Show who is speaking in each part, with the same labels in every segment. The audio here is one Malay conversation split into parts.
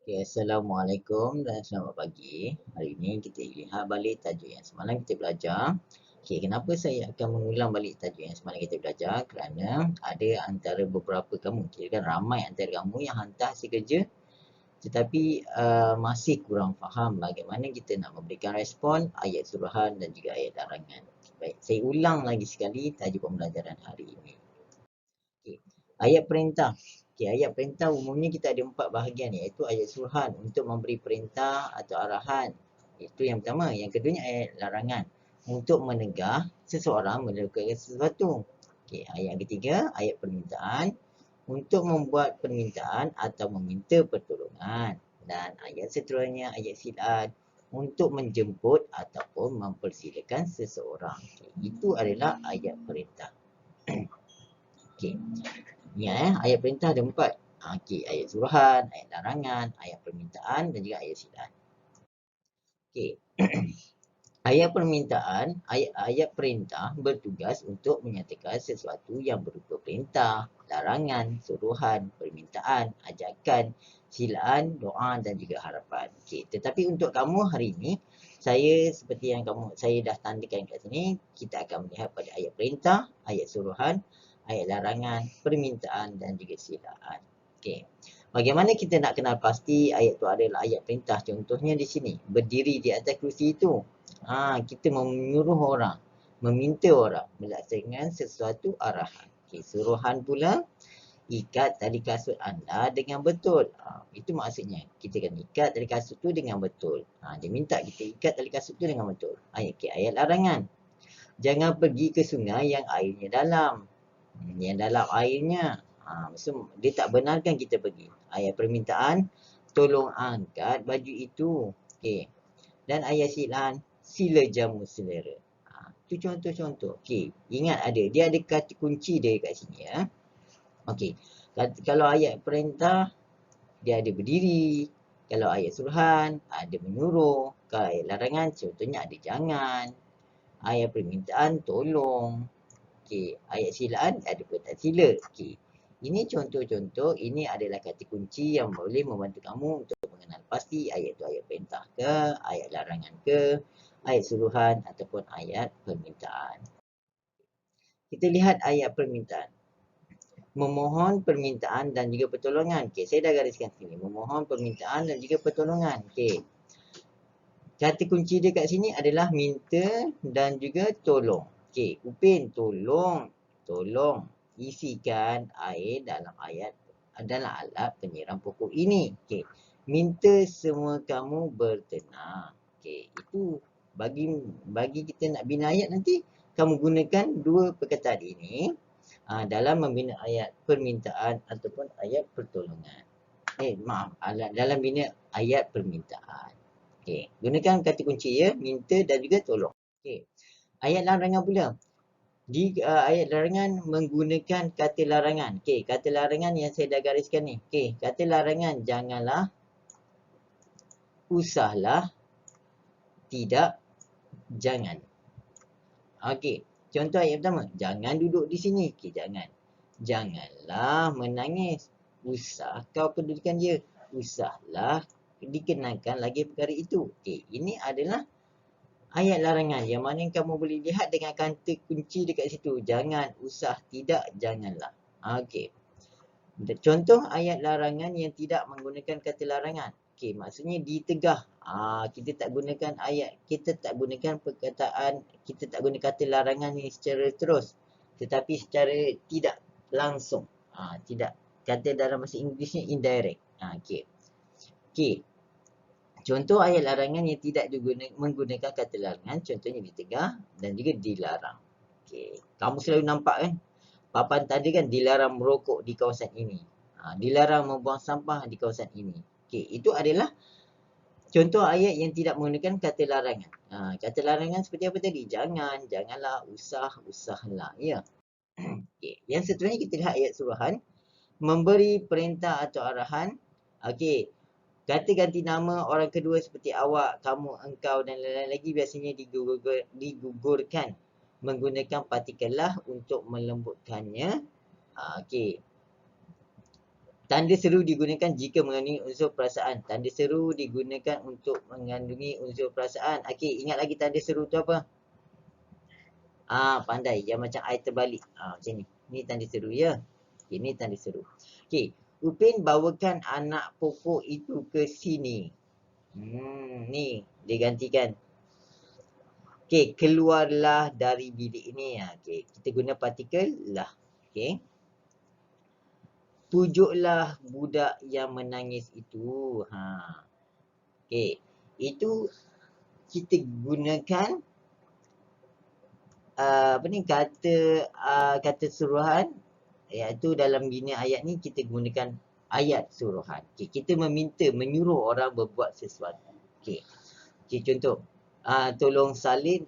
Speaker 1: Okay, Assalamualaikum dan selamat pagi. Hari ini kita lihat balik tajuk yang semalam kita belajar. Okay, kenapa saya akan mengulang balik tajuk yang semalam kita belajar? Kerana ada antara beberapa kamu, kira kan ramai antara kamu yang hantar hasil kerja tetapi masih kurang faham bagaimana kita nak memberikan respon ayat suruhan dan juga ayat larangan. Baik, saya ulang lagi sekali tajuk pembelajaran hari ini. Okay. Ayat perintah. Okay, ayat perintah umumnya kita ada 4 bahagian iaitu ayat suruhan untuk memberi perintah atau arahan. Itu yang pertama. Yang keduanya ayat larangan untuk menegah seseorang melakukan sesuatu. Okay, ayat ketiga ayat permintaan untuk membuat permintaan atau meminta pertolongan. Dan ayat seterusnya ayat silat untuk menjemput ataupun mempersilakan seseorang. Okay, itu adalah ayat perintah. Okay. Ingat ayat perintah ada 4. Okey, ayat suruhan, ayat larangan, ayat permintaan dan juga ayat silat. Okey. Ayat permintaan, ayat perintah bertugas untuk menyatakan sesuatu yang berupa perintah, larangan, suruhan, permintaan, ajakan, silaan, doa dan juga harapan. Okey, tetapi untuk kamu hari ini, saya seperti yang saya dah tandakan kat sini, kita akan melihat pada ayat perintah, ayat suruhan, ayat larangan, permintaan dan juga silaan. Okey. Bagaimana kita nak kenal pasti ayat tu adalah ayat perintah? Contohnya di sini, berdiri di atas kerusi itu. Kita menyuruh orang, meminta orang melaksanakan sesuatu arahan. Okay, suruhan pula, ikat tali kasut anda dengan betul. Itu maksudnya, kita kena ikat tali kasut tu dengan betul. Dia minta kita ikat tali kasut tu dengan betul. Ayat larangan. Jangan pergi ke sungai yang airnya dalam. Yang dalam airnya. Maksud dia tak benarkan kita pergi. Ayat permintaan, tolong angkat baju itu. Okay. Dan ayat silaan, sila jamu selera. Itu contoh-contoh. Okey, ingat dia ada kata kunci dia kat sini ya. Okey. Kalau ayat perintah dia ada berdiri. Kalau ayat suruhan ada menyuruh. Kalau ayat larangan contohnya ada jangan. Ayat permintaan tolong. Okey, ayat silaan ada perintah sila. Okey. Ini contoh-contoh, ini adalah kata kunci yang boleh membantu kamu untuk mengenal pasti ayat tu ayat perintah ke, ayat larangan ke, ayat suruhan ataupun ayat permintaan. Kita lihat ayat permintaan. Memohon permintaan dan juga pertolongan. Okey, saya dah gariskan sini. Memohon permintaan dan juga pertolongan. Okey. Kata kunci dia kat sini adalah minta dan juga tolong. Okey, Upin tolong isikan air dalam alat penyiram pokok ini. Okey. Minta semua kamu bertenang. Okey, itu bagi kita nak bina ayat nanti kamu gunakan dua perkataan ini dalam membina ayat permintaan ataupun ayat pertolongan. Dalam bina ayat permintaan. Okey, gunakan kata kunci ya, minta dan juga tolong. Okey. Ayat larangan pula. Di ayat larangan menggunakan kata larangan. Okey, kata larangan yang saya dah gariskan ni. Okey, kata larangan janganlah, usahlah, tidak, jangan. Okey, contoh ayat pertama, jangan duduk di sini. Okey, jangan. Janganlah menangis. Usah kau pedulikan dia. Usahlah dikenakan lagi perkara itu. Okey, ini adalah ayat larangan yang mana kamu boleh lihat dengan kata kunci dekat situ. Jangan, usah, tidak, janganlah. Okey. Contoh ayat larangan yang tidak menggunakan kata larangan. Okey, maksudnya ditegah. Kita tak gunakan perkataan, kita tak guna kata larangan ni secara terus. Tetapi secara tidak langsung. Tidak. Kata dalam bahasa Inggerisnya indirect. Okey. Okey. Contoh ayat larangan yang tidak menggunakan kata larangan, contohnya ditegah dan juga dilarang. Okey, kamu selalu nampak kan? Papan tadi kan dilarang merokok di kawasan ini. Dilarang membuang sampah di kawasan ini. Okey, itu adalah contoh ayat yang tidak menggunakan kata larangan. Kata larangan seperti apa tadi? Jangan, janganlah, usah, usahlah. Ya. Okey, yang seterusnya kita lihat ayat suruhan. Memberi perintah atau arahan. Okey, kata ganti nama orang kedua seperti awak, kamu, engkau dan lain-lain lagi biasanya digugurkan menggunakan partikel lah untuk melembutkannya. Okey. Tanda seru digunakan jika mengandungi unsur perasaan. Tanda seru digunakan untuk mengandungi unsur perasaan. Okey, ingat lagi tanda seru tu apa? Pandai. Yang macam air terbalik. Macam ni. Ni tanda seru ya. Okay, ni tanda seru. Okey. Upin bawakan anak pokok itu ke sini. Ni. Dia gantikan. Okey. Keluarlah dari bilik ini. Okey. Kita guna partikel lah. Okey. Pujuklah budak yang menangis itu. Okey. Itu kita gunakan kata suruhan, iaitu dalam bina ayat ni kita gunakan ayat suruhan. Okay, kita menyuruh orang berbuat sesuatu. Okey. Contoh, tolong salin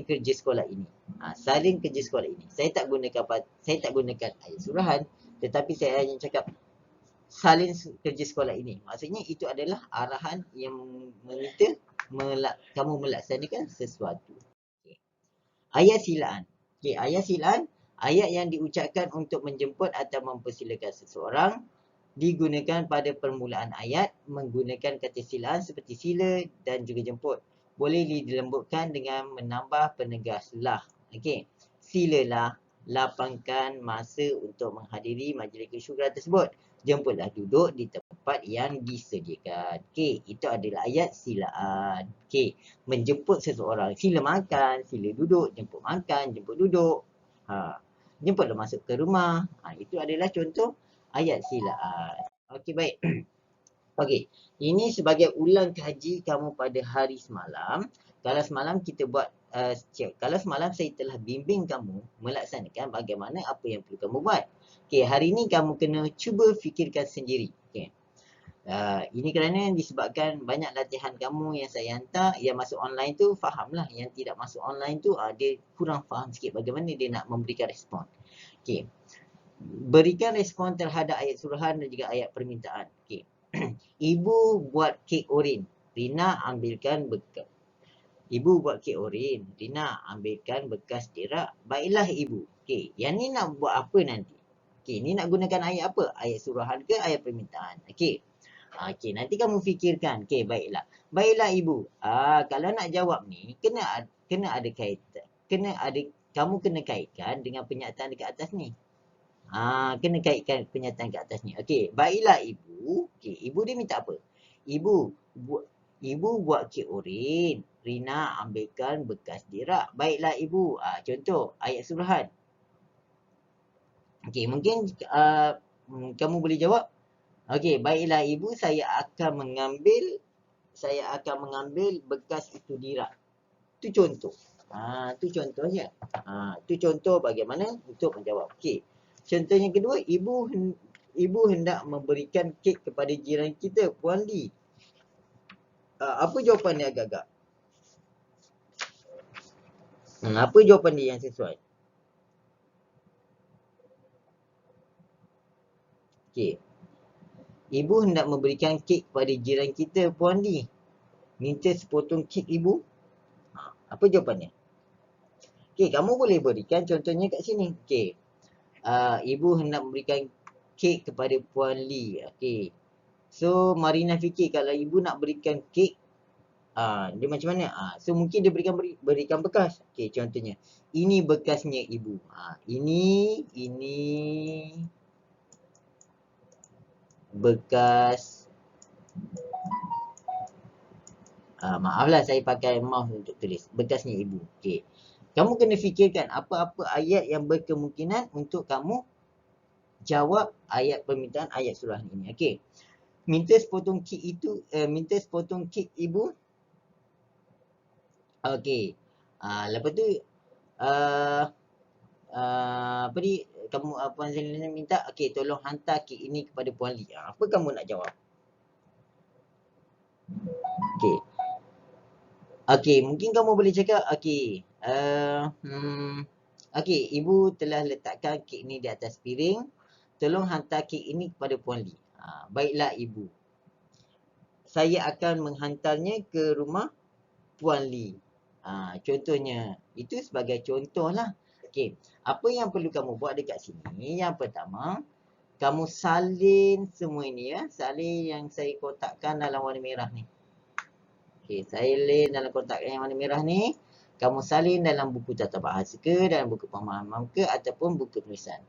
Speaker 1: kerja sekolah ini. Salin kerja sekolah ini. Saya tak gunakan ayat suruhan, tetapi saya hanya cakap salin kerja sekolah ini. Maksudnya itu adalah arahan yang meminta kamu melaksanakan sesuatu. Ayat silaan. Okey, ayat silaan, ayat yang diucapkan untuk menjemput atau mempersilakan seseorang, digunakan pada permulaan ayat menggunakan kata silaan seperti sila dan juga jemput. Boleh dilembutkan dengan menambah penegas lah. Okey, silalah lapangkan masa untuk menghadiri majlis kesyukuran tersebut. Jemputlah duduk di tempat yang disediakan. Okey, itu adalah ayat silaan. Okey, menjemput seseorang. Sila makan, sila duduk, jemput makan, jemput duduk. Jemputlah masuk ke rumah. Itu adalah contoh ayat silaan. Okey, baik. Okey, ini sebagai ulang kaji kamu pada hari semalam. Kalau semalam kita buat kalau semalam saya telah bimbing kamu melaksanakan bagaimana apa yang perlu kamu buat. Okey, hari ini kamu kena cuba fikirkan sendiri. Okey. Ini kerana disebabkan banyak latihan kamu yang saya hantar yang masuk online tu fahamlah, yang tidak masuk online tu dia kurang faham sikit bagaimana dia nak memberikan respon. Okey. Berikan respon terhadap ayat suruhan dan juga ayat permintaan. Okey. Ibu buat kek oren. Rina ambilkan bekas. Ibu buat kek oren. Rina ambilkan bekas derak. Baiklah ibu. Okey, yang ni nak buat apa nanti? Okey, ni nak gunakan ayat apa? Ayat suruhan ke ayat permintaan? Okey. Okey, nanti kamu fikirkan. Okey, baiklah. Baiklah ibu. Kalau nak jawab ni kena ada kaitan. Kamu kena kaitkan dengan pernyataan dekat atas ni. Kena kaitkan pernyataan kat atas ni. Okey, baiklah ibu. Okey, ibu dia minta apa? Ibu buat kek oren. Rina ambilkan bekas derak. Baiklah ibu. Contoh ayat suruhan. Okey, mungkin kamu boleh jawab. Okey, baiklah ibu, saya akan mengambil bekas itu derak. Itu contoh. Itu contoh je. Itu contoh bagaimana untuk menjawab. Okey. Contoh yang kedua, ibu hendak memberikan kek kepada jiran kita, Puan Lee. Apa jawapan dia agak-agak? Apa jawapan dia yang sesuai? Okey. Ibu hendak memberikan kek kepada jiran kita, Puan Lee. Minta sepotong kek ibu. Apa jawapannya? Okey, kamu boleh berikan contohnya kat sini. Okey. Ibu hendak memberikan kek kepada Puan Lee. Okey. So, Marina fikir kalau ibu nak berikan kek, dia macam mana? So, mungkin dia berikan bekas. Okey, contohnya. Ini bekasnya ibu. Ini bekas. Maaflah saya pakai mouse untuk tulis. Bekasnya ibu. Okey. Kamu kena fikirkan apa-apa ayat yang berkemungkinan untuk kamu jawab ayat permintaan ayat suruhan ini. Okey. Minta sepotong kek ibu. Okey. Lepas tu apa ni kamu Puan Zelina minta, okey, tolong hantar kek ini kepada Puan Lee. Apa kamu nak jawab? Okey. Okey, mungkin kamu boleh cakap, okey. Okey, ibu telah letakkan kek ini di atas piring. Tolong hantar kek ini kepada Puan Lee. Baiklah ibu. Saya akan menghantarnya ke rumah Puan Lee. Contohnya, itu sebagai contoh lah. Okey, apa yang perlu kamu buat dekat sini? Yang pertama, kamu salin semua ini ya. Salin yang saya kotakkan dalam warna merah ni. Okey, salin dalam kotak yang warna merah ni. Kamu salin dalam buku tata bahasa ke, dalam buku pemahaman ke, ataupun buku tulisan.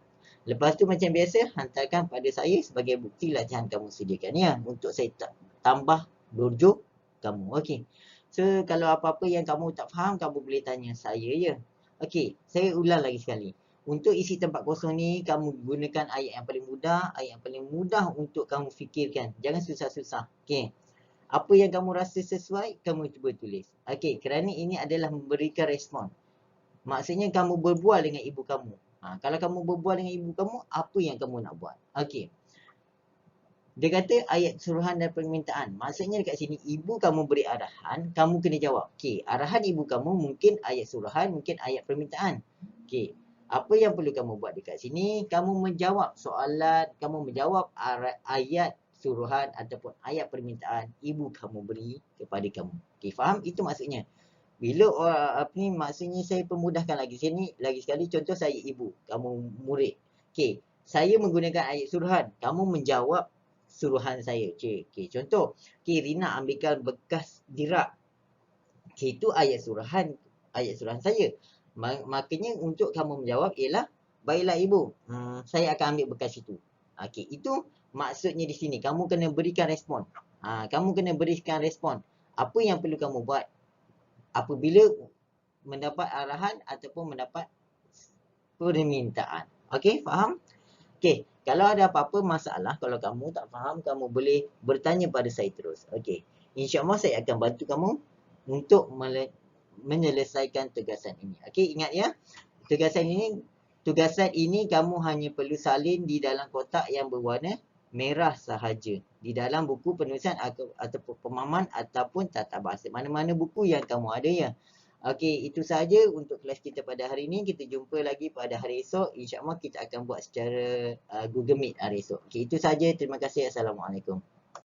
Speaker 1: Lepas tu macam biasa, hantarkan pada saya sebagai bukti latihan kamu sediakan ya. Untuk saya tambah dojo kamu. Okey. So, kalau apa-apa yang kamu tak faham, kamu boleh tanya saya ya. Okey, saya ulang lagi sekali. Untuk isi tempat kosong ni, kamu gunakan ayat yang paling mudah untuk kamu fikirkan. Jangan susah-susah. Okey. Apa yang kamu rasa sesuai, kamu cuba tulis. Okey, kerana ini adalah memberikan respon. Maksudnya kamu berbual dengan ibu kamu. Kalau kamu berbual dengan ibu kamu, apa yang kamu nak buat? Okey. Dia kata ayat suruhan dan permintaan. Maksudnya dekat sini, ibu kamu beri arahan, kamu kena jawab. Okey, arahan ibu kamu mungkin ayat suruhan, mungkin ayat permintaan. Okey, apa yang perlu kamu buat dekat sini? Kamu menjawab soalan, kamu menjawab ayat suruhan ataupun ayat permintaan ibu kamu beri kepada kamu. Okey, faham? Itu maksudnya. Bila maksudnya saya permudahkan lagi sini, lagi sekali contoh saya ibu, kamu murid. Okey, saya menggunakan ayat suruhan, kamu menjawab suruhan saya. Okey, contoh, Rina ambilkan bekas dirak. Okey, itu ayat suruhan saya. Makanya untuk kamu menjawab ialah, baiklah ibu, saya akan ambil bekas itu. Okey, itu maksudnya di sini. Kamu kena berikan respon. Kamu kena berikan respon. Apa yang perlu kamu buat apabila mendapat arahan ataupun mendapat permintaan. Okey, faham? Okey, kalau ada apa-apa masalah, kalau kamu tak faham, kamu boleh bertanya pada saya terus. Okey, insya-Allah saya akan bantu kamu untuk menyelesaikan tugasan ini. Okey, ingat ya. Tugasan ini kamu hanya perlu salin di dalam kotak yang berwarna merah sahaja. Di dalam buku penulisan ataupun pemahaman ataupun tata bahasa. Mana-mana buku yang kamu ada ya. Okey, itu sahaja untuk kelas kita pada hari ini. Kita jumpa lagi pada hari esok. InsyaAllah kita akan buat secara Google Meet hari esok. Okey, itu sahaja. Terima kasih. Assalamualaikum.